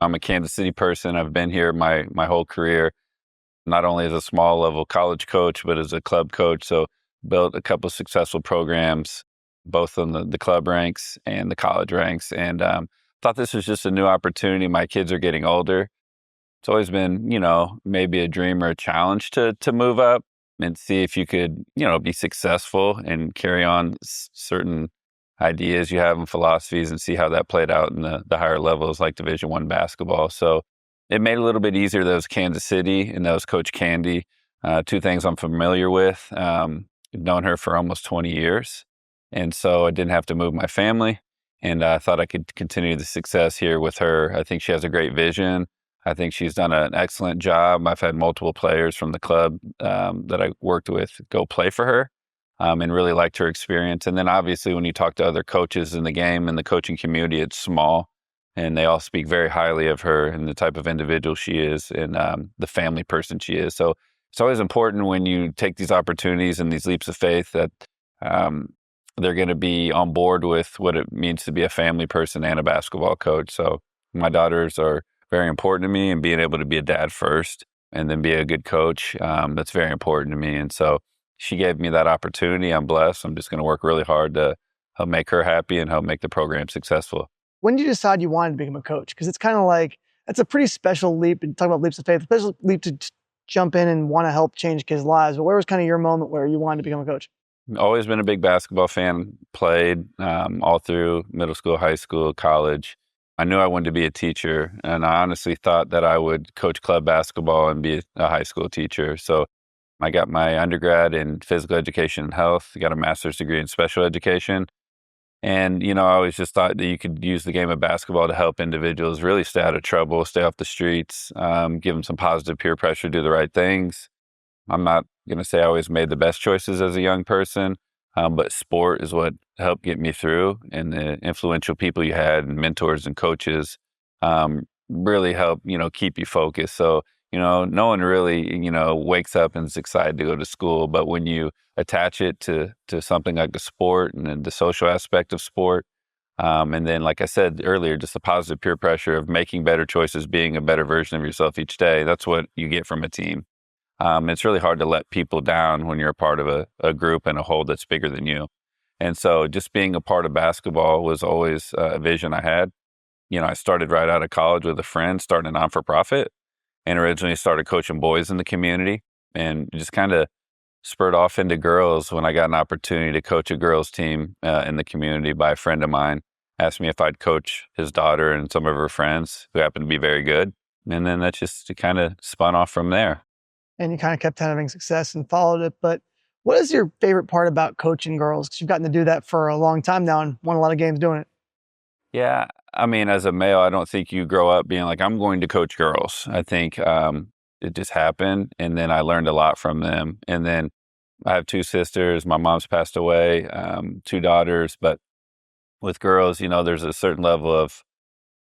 I'm a Kansas City person. I've been here my whole career, not only as a small level college coach, but as a club coach. So built a couple successful programs, both on the club ranks and the college ranks. And thought this was just a new opportunity. My kids are getting older. It's always been, maybe a dream or a challenge to move up and see if you could, be successful and carry on certain ideas you have and philosophies and see how that played out in the higher levels like Division I basketball. So it made it a little bit easier. That was Kansas City and that was Coach Candy, two things I'm familiar with. I've known her for almost 20 years. And so I didn't have to move my family. And I thought I could continue the success here with her. I think she has a great vision. I think she's done an excellent job. I've had multiple players from the club that I worked with go play for her and really liked her experience. And then obviously when you talk to other coaches in the game and the coaching community, it's small and they all speak very highly of her and the type of individual she is and the family person she is. So it's always important when you take these opportunities and these leaps of faith that they're going to be on board with what it means to be a family person and a basketball coach. So my daughters are very important to me, and being able to be a dad first and then be a good coach, that's very important to me. And so she gave me that opportunity. I'm blessed. I'm just going to work really hard to help make her happy and help make the program successful. When did you decide you wanted to become a coach? Because it's kind of like, that's a pretty special leap. And talk about leaps of faith, special leap to jump in and want to help change kids' lives. But where was kind of your moment where you wanted to become a coach? Always been a big basketball fan, played all through middle school, high school, college. I knew I wanted to be a teacher, and I honestly thought that I would coach club basketball and be a high school teacher. So I got my undergrad in physical education and health, got a master's degree in special education. And, I always just thought that you could use the game of basketball to help individuals really stay out of trouble, stay off the streets, give them some positive peer pressure, do the right things. I'm not going to say I always made the best choices as a young person, but sport is what helped get me through. And the influential people you had and mentors and coaches really help, keep you focused. So, no one really, wakes up and is excited to go to school. But when you attach it to something like the sport and then the social aspect of sport, and then, like I said earlier, just the positive peer pressure of making better choices, being a better version of yourself each day, that's what you get from a team. It's really hard to let people down when you're a part of a group and a whole that's bigger than you. And so just being a part of basketball was always a vision I had. I started right out of college with a friend, starting a non-for-profit, and originally started coaching boys in the community and just kind of spurred off into girls when I got an opportunity to coach a girls team in the community by a friend of mine. Asked me if I'd coach his daughter and some of her friends who happened to be very good. And then that just kind of spun off from there. And you kind of kept having success and followed it. But what is your favorite part about coaching girls? Because you've gotten to do that for a long time now and won a lot of games doing it. Yeah, I mean, as a male, I don't think you grow up being like, I'm going to coach girls. I think it just happened. And then I learned a lot from them. And then I have two sisters. My mom's passed away, two daughters. But with girls, there's a certain level of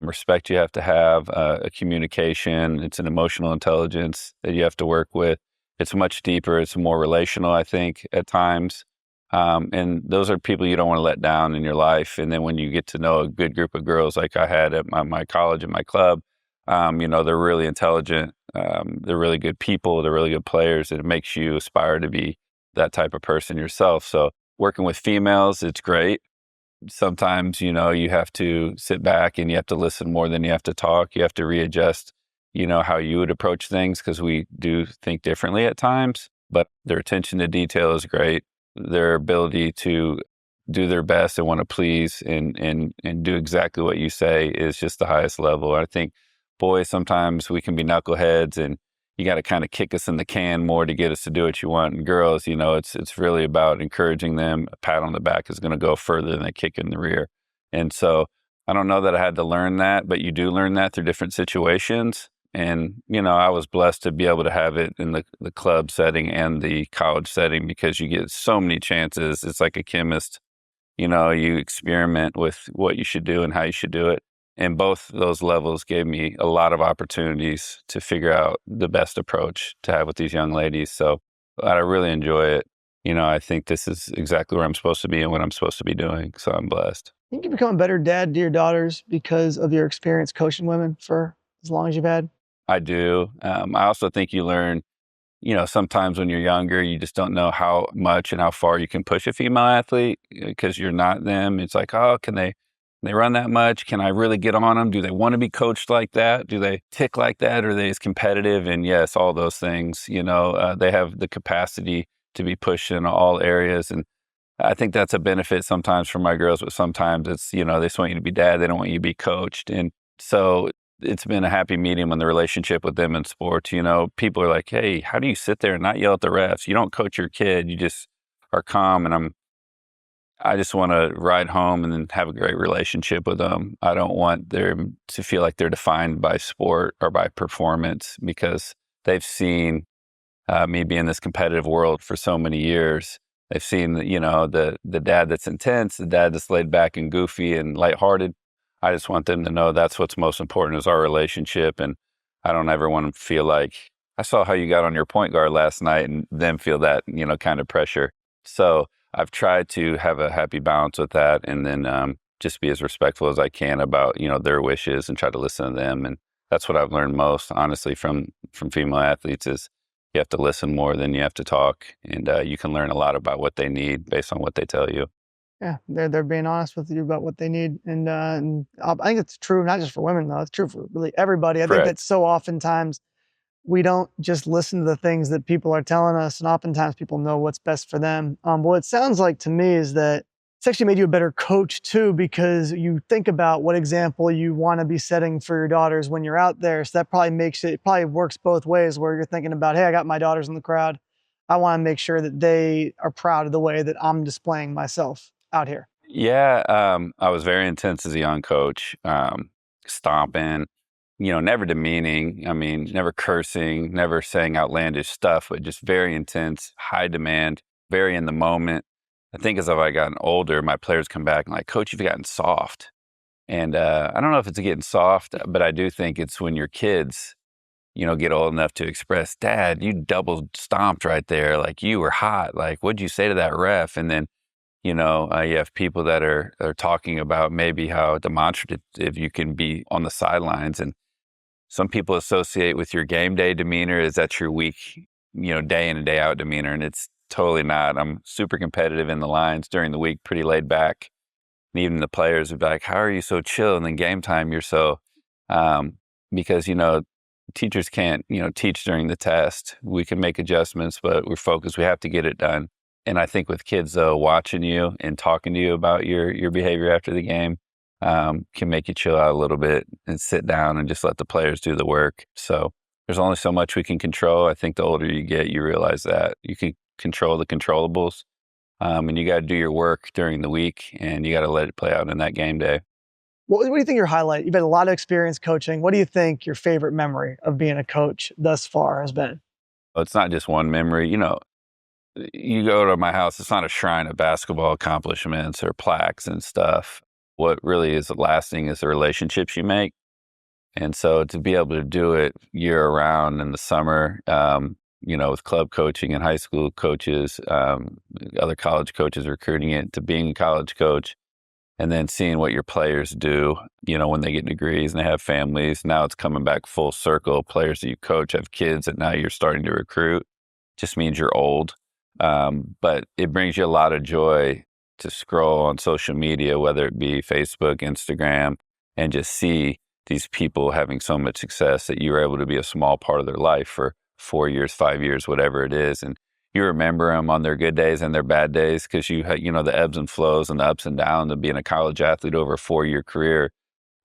respect you have to have, a communication. It's an emotional intelligence that you have to work with. It's much deeper. It's more relational, I think, at times. And those are people you don't want to let down in your life. And then when you get to know a good group of girls like I had at my college and my club, they're really intelligent. They're really good people. They're really good players. And it makes you aspire to be that type of person yourself. So working with females, it's great. Sometimes, you have to sit back and you have to listen more than you have to talk. You have to readjust, how you would approach things because we do think differently at times. But their attention to detail is great. Their ability to do their best and want to please and do exactly what you say is just the highest level. I think boys, sometimes we can be knuckleheads and you got to kind of kick us in the can more to get us to do what you want. And girls, it's really about encouraging them. A pat on the back is going to go further than a kick in the rear. And so I don't know that I had to learn that, but you do learn that through different situations. And, I was blessed to be able to have it in the club setting and the college setting because you get so many chances. It's like a chemist, you experiment with what you should do and how you should do it. And both those levels gave me a lot of opportunities to figure out the best approach to have with these young ladies. So I really enjoy it. I think this is exactly where I'm supposed to be and what I'm supposed to be doing. So I'm blessed. think you become a better dad to your daughters because of your experience coaching women for as long as you've had? I do. I also think you learn, sometimes when you're younger, you just don't know how much and how far you can push a female athlete because you're not them. It's like, oh, can they run that much? Can I really get on them? Do they want to be coached like that? Do they tick like that? Are they as competitive? And yes, all those things, they have the capacity to be pushed in all areas. And I think that's a benefit sometimes for my girls, but sometimes it's, they just want you to be dad. They don't want you to be coached. And so it's been a happy medium in the relationship with them in sports. People are like, hey, how do you sit there and not yell at the refs? You don't coach your kid. You just are calm. And I just want to ride home and then have a great relationship with them. I don't want them to feel like they're defined by sport or by performance because they've seen me be in this competitive world for so many years. They've seen, the dad that's intense, the dad that's laid back and goofy and lighthearted. I just want them to know that's what's most important is our relationship. And I don't ever want them to feel like, I saw how you got on your point guard last night and them feel that, kind of pressure. So I've tried to have a happy balance with that and then just be as respectful as I can about, their wishes and try to listen to them. And that's what I've learned most, honestly, from female athletes is you have to listen more than you have to talk. And you can learn a lot about what they need based on what they tell you. Yeah, they're being honest with you about what they need, and I think it's true not just for women though. It's true for really everybody. I think Correct. that so oftentimes we don't just listen to the things that people are telling us, and oftentimes people know what's best for them. What it sounds like to me is that it's actually made you a better coach too, because you think about what example you want to be setting for your daughters when you're out there. So that probably it probably works both ways, where you're thinking about, hey, I got my daughters in the crowd. I want to make sure that they are proud of the way that I'm displaying myself out here. Yeah, I was very intense as a young coach, stomping, never demeaning. I mean, never cursing, never saying outlandish stuff, but just very intense, high demand, very in the moment. I think as I've gotten older, my players come back and like, Coach, you've gotten soft. And I don't know if it's getting soft, but I do think it's when your kids, get old enough to express, Dad, you double stomped right there. Like you were hot. Like, what'd you say to that ref? And then you have people that are talking about maybe how demonstrative you can be on the sidelines, and some people associate with your game day demeanor is that your week, day in and day out demeanor, and it's totally not. I'm super competitive in the lines during the week, pretty laid back, and even the players would be like, "How are you so chill?" And then game time, you're so um, because teachers can't teach during the test. We can make adjustments, but we're focused. We have to get it done. And I think with kids, though, watching you and talking to you about your behavior after the game can make you chill out a little bit and sit down and just let the players do the work. So there's only so much we can control. I think the older you get, you realize that you can control the controllables, and you got to do your work during the week, and you got to let it play out in that game day. What do you think your highlight? You've had a lot of experience coaching. What do you think your favorite memory of being a coach thus far has been? It's not just one memory. You go to my house, it's not a shrine of basketball accomplishments or plaques and stuff. What really is lasting is the relationships you make. And so to be able to do it year round in the summer, with club coaching and high school coaches, other college coaches recruiting it, to being a college coach, and then seeing what your players do, when they get degrees and they have families. Now it's coming back full circle. Players that you coach have kids that now you're starting to recruit. Just means you're old. But it brings you a lot of joy to scroll on social media, whether it be Facebook, Instagram, and just see these people having so much success that you were able to be a small part of their life for 4 years, 5 years, whatever it is. And you remember them on their good days and their bad days because you had, the ebbs and flows and the ups and downs of being a college athlete over a 4-year career.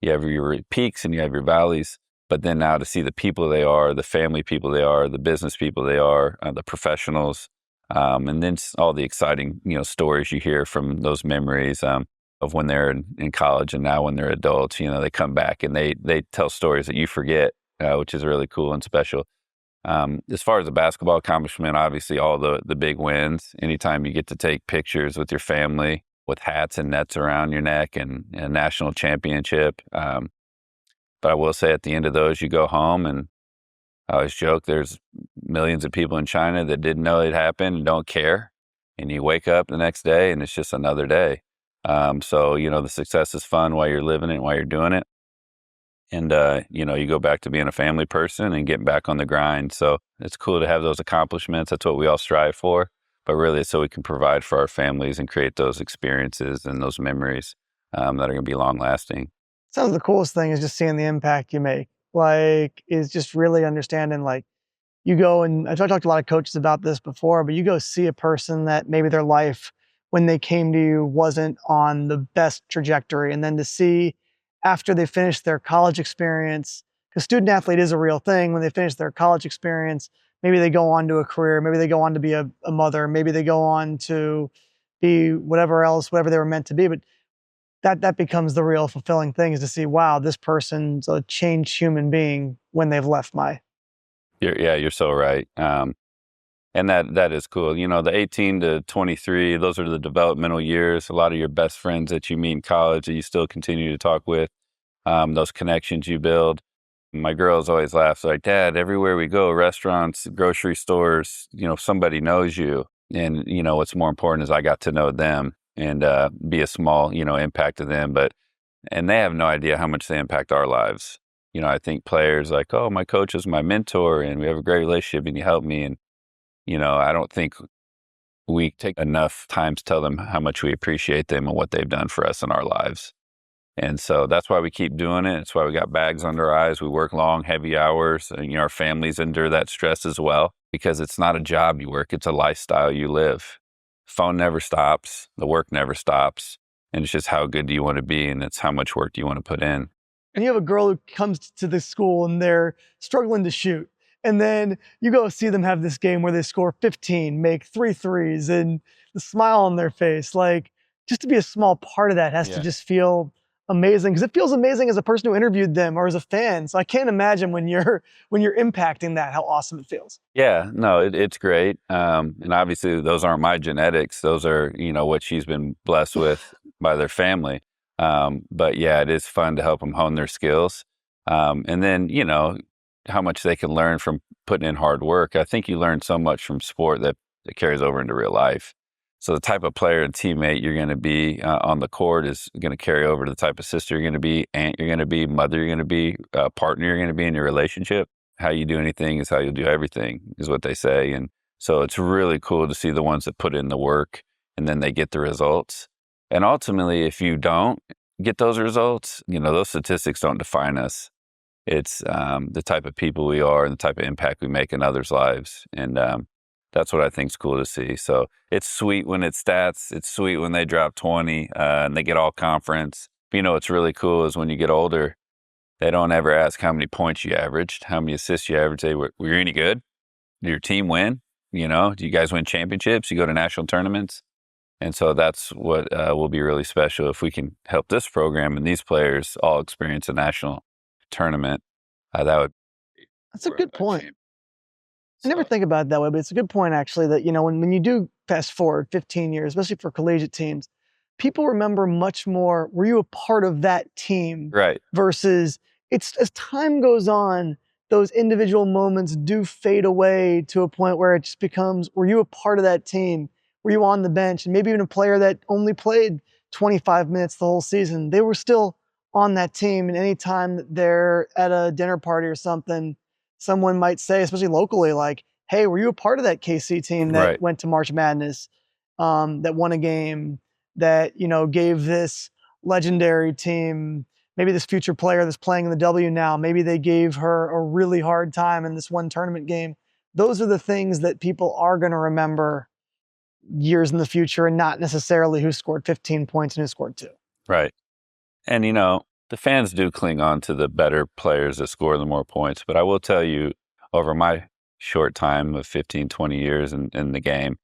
You have your peaks and you have your valleys. But then now to see the people they are, the family people they are, the business people they are, the professionals, and then all the exciting, stories you hear from those memories of when they're in college and now when they're adults. They come back and they tell stories that you forget, which is really cool and special. As far as the basketball accomplishment, obviously all the big wins. Anytime you get to take pictures with your family with hats and nets around your neck and a national championship. But I will say at the end of those, you go home and I always joke there's millions of people in China that didn't know it happened and don't care. And you wake up the next day and it's just another day. So, the success is fun while you're living it, while you're doing it. And, you go back to being a family person and getting back on the grind. So it's cool to have those accomplishments. That's what we all strive for. But really, it's so we can provide for our families and create those experiences and those memories that are going to be long lasting. Sounds the coolest thing is just seeing the impact you make. Like, is just really understanding, like, you go and I've talked to a lot of coaches about this before, but you go see a person that maybe their life when they came to you wasn't on the best trajectory. And then to see after they finish their college experience, because student athlete is a real thing, when they finish their college experience, maybe they go on to a career, maybe they go on to be a mother, maybe they go on to be whatever else, whatever they were meant to be. But that becomes the real fulfilling thing is to see, wow, this person's a changed human being when they've left my. You're so right. And that is cool. The 18 to 23, those are the developmental years. A lot of your best friends that you meet in college that you still continue to talk with, those connections you build. My girls always laugh like, Dad, everywhere we go, restaurants, grocery stores, somebody knows you. And, what's more important is I got to know them and be a small, impact to them. And they have no idea how much they impact our lives. I think players like, oh, my coach is my mentor and we have a great relationship and you help me. And, I don't think we take enough time to tell them how much we appreciate them and what they've done for us in our lives. And so that's why we keep doing it. It's why we got bags under our eyes. We work long, heavy hours. And, our families endure that stress as well because it's not a job you work, it's a lifestyle you live. Phone never stops, the work never stops. And it's just how good do you want to be? And it's how much work do you want to put in? And you have a girl who comes to the school and they're struggling to shoot. And then you go see them have this game where they score 15, make 3 threes, and the smile on their face. Like, just to be a small part of that has to Yeah. just feel amazing because it feels amazing as a person who interviewed them or as a fan. So I can't imagine when you're impacting that, how awesome it feels. Yeah, no, it's great. And obviously, those aren't my genetics. Those are, what she's been blessed with by their family. But yeah, it is fun to help them hone their skills. And then, how much they can learn from putting in hard work. I think you learn so much from sport that carries over into real life. So the type of player and teammate you're going to be on the court is going to carry over to the type of sister you're going to be, aunt you're going to be, mother you're going to be, partner you're going to be in your relationship. How you do anything is how you'll do everything, is what they say. And so it's really cool to see the ones that put in the work and then they get the results. And ultimately, if you don't get those results, those statistics don't define us. It's the type of people we are and the type of impact we make in others' lives. And that's what I think is cool to see. So it's sweet when it's stats. It's sweet when they drop 20 and they get all conference. What's really cool is when you get older, they don't ever ask how many points you averaged, how many assists you averaged. They were you any good? Did your team win? Do you guys win championships? You go to national tournaments? And so that's what will be really special if we can help this program and these players all experience a national tournament. That would be That's a we're good a point. champ. I never So think about it that way, but it's a good point actually that, when you do fast forward 15 years, especially for collegiate teams, people remember much more, were you a part of that team right, versus it's as time goes on, those individual moments do fade away to a point where it just becomes, were you a part of that team? Were you on the bench? And maybe even a player that only played 25 minutes the whole season, they were still on that team. And anytime that they're at a dinner party or something, someone might say, especially locally, like, "Hey, were you a part of that KC team that right, went to March Madness, that won a game, that gave this legendary team, maybe this future player that's playing in the W now, maybe they gave her a really hard time in this one tournament game." Those are the things that people are going to remember years in the future, and not necessarily who scored 15 points and who scored two. right. And the fans do cling on to the better players that score the more points. But I will tell you, over my short time of 15, 20 years in the game,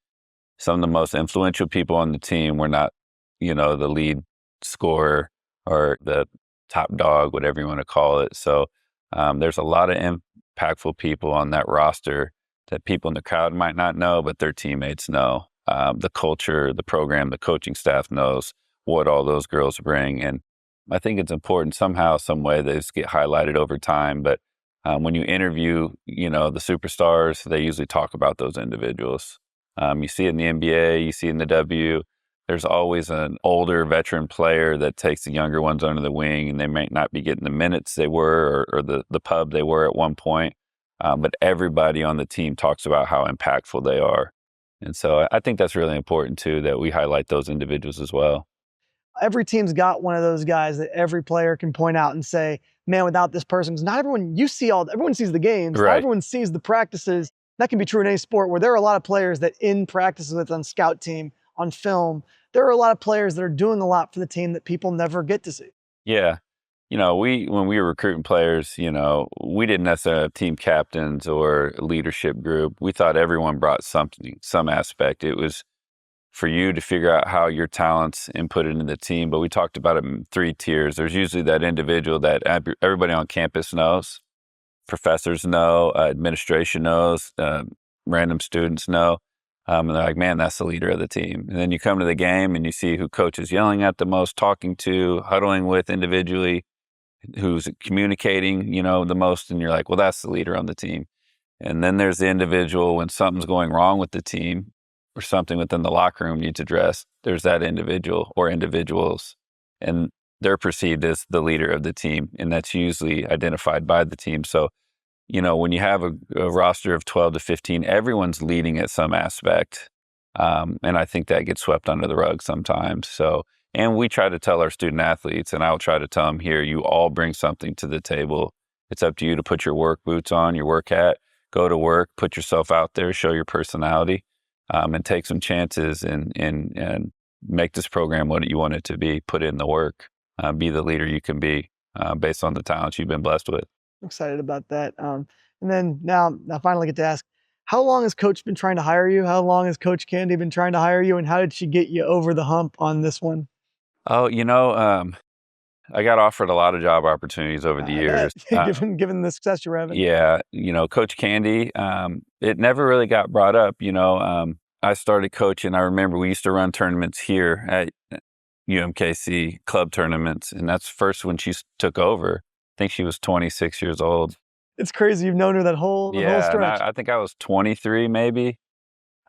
some of the most influential people on the team were not, the lead scorer or the top dog, whatever you want to call it. So there's a lot of impactful people on that roster that people in the crowd might not know, but their teammates know. The culture, the program, the coaching staff knows what all those girls bring. And I think it's important somehow, some way they just get highlighted over time. But when you interview, the superstars, they usually talk about those individuals. You see it in the NBA, you see it in the W, There's always an older veteran player that takes the younger ones under the wing, and they might not be getting the minutes they were or the pub they were at one point. But everybody on the team talks about how impactful they are. And so I think that's really important too, that we highlight those individuals as well. Every team's got one of those guys that every player can point out and say, man, without this person, because not everyone, everyone sees the games, not Right. everyone sees the practices. That can be true in any sport where there are a lot of players that in practices with on scout team, on film, there are a lot of players that are doing a lot for the team that people never get to see. Yeah. When we were recruiting players, we didn't necessarily have team captains or a leadership group. We thought everyone brought something, some aspect. It was for you to figure out how your talents and put it into the team. But we talked about it in three tiers. There's usually that individual that everybody on campus knows, professors know, administration knows, random students know. And they're like, man, that's the leader of the team. And then you come to the game and you see who coach is yelling at the most, talking to, huddling with individually, who's communicating, the most. And you're like, well, that's the leader on the team. And then there's the individual when something's going wrong with the team or something within the locker room needs addressed. There's that individual or individuals, and they're perceived as the leader of the team. And that's usually identified by the team. So, when you have a roster of 12 to 15, everyone's leading at some aspect. And I think that gets swept under the rug sometimes. So, and we try to tell our student athletes, and I'll try to tell them here, you all bring something to the table. It's up to you to put your work boots on, your work hat, go to work, put yourself out there, show your personality, and take some chances and make this program what you want it to be. Put in the work, be the leader you can be based on the talents you've been blessed with. I'm excited about that. And then now I finally get to ask, how long has Coach been trying to hire you? How long has Coach Candy been trying to hire you? And how did she get you over the hump on this one? Oh, I got offered a lot of job opportunities over the I bet, years. given the success you're having. Yeah, Coach Candy, it never really got brought up. I started coaching. I remember we used to run tournaments here at UMKC, club tournaments, and that's first when she took over. I think she was 26 years old. It's crazy. You've known her that whole Yeah, and stretch. I think I was 23 maybe.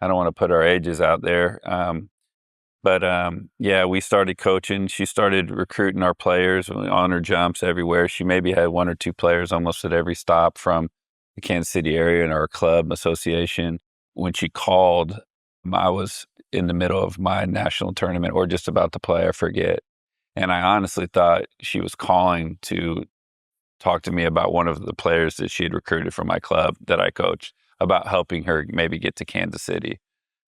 I don't want to put our ages out there. But yeah, we started coaching. She started recruiting our players on her jumps everywhere. She maybe had one or two players almost at every stop from the Kansas City area in our club association. When she called, I was in the middle of my national tournament or just about to play, I forget. And I honestly thought she was calling to talk to me about one of the players that she had recruited from my club that I coached about helping her maybe get to Kansas City.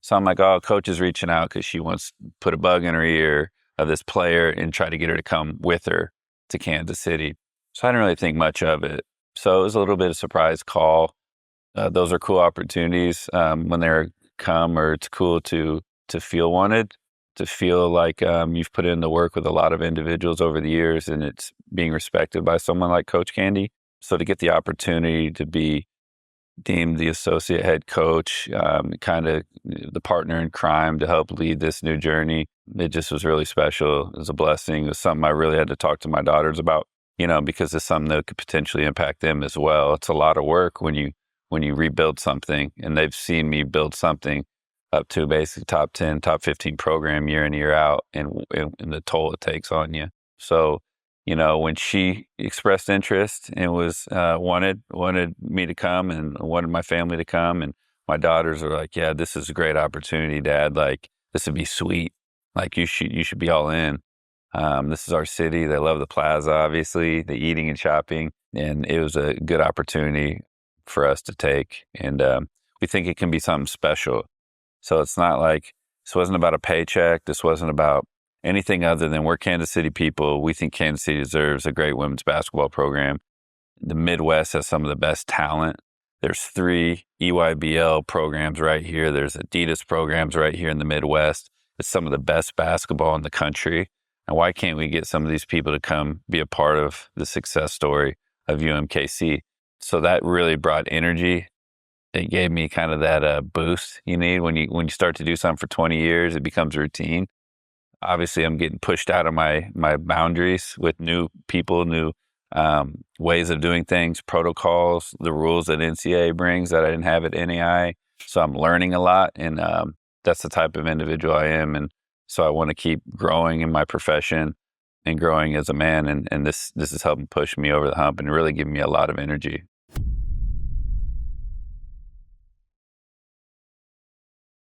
So I'm like, oh, coach is reaching out because she wants to put a bug in her ear of this player and try to get her to come with her to Kansas City. So I didn't really think much of it. So it was a little bit of a surprise call. Those are cool opportunities when they're come, or it's cool to feel wanted, to feel like you've put in the work with a lot of individuals over the years and it's being respected by someone like Coach Candy. So to get the opportunity to be deemed the associate head coach, kind of the partner in crime to help lead this new journey, it just was really special. It was a blessing. It was something I really had to talk to my daughters about, because it's something that could potentially impact them as well. It's a lot of work when you rebuild something, and they've seen me build something up to basically top 10, top 15 program year in, year out, and the toll it takes on you. So, when she expressed interest and was wanted me to come and wanted my family to come, and my daughters are like, yeah, this is a great opportunity, Dad. Like, this would be sweet. Like, you should be all in. This is our city. They love the plaza, obviously, the eating and shopping, and it was a good opportunity for us to take. And we think it can be something special. So it's not like this wasn't about a paycheck. This wasn't about anything other than we're Kansas City people. We think Kansas City deserves a great women's basketball program. The Midwest has some of the best talent. There's 3 EYBL programs right here. There's Adidas programs right here in the Midwest. It's some of the best basketball in the country. And why can't we get some of these people to come be a part of the success story of UMKC? So that really brought energy. It gave me kind of that boost you need when you start to do something for 20 years. It becomes routine. Obviously, I'm getting pushed out of my boundaries with new people, new ways of doing things, protocols, the rules that NCAA brings that I didn't have at NAI. So I'm learning a lot, and that's the type of individual I am. And So I want to keep growing in my profession and growing as a man. And this is helping push me over the hump and really giving me a lot of energy.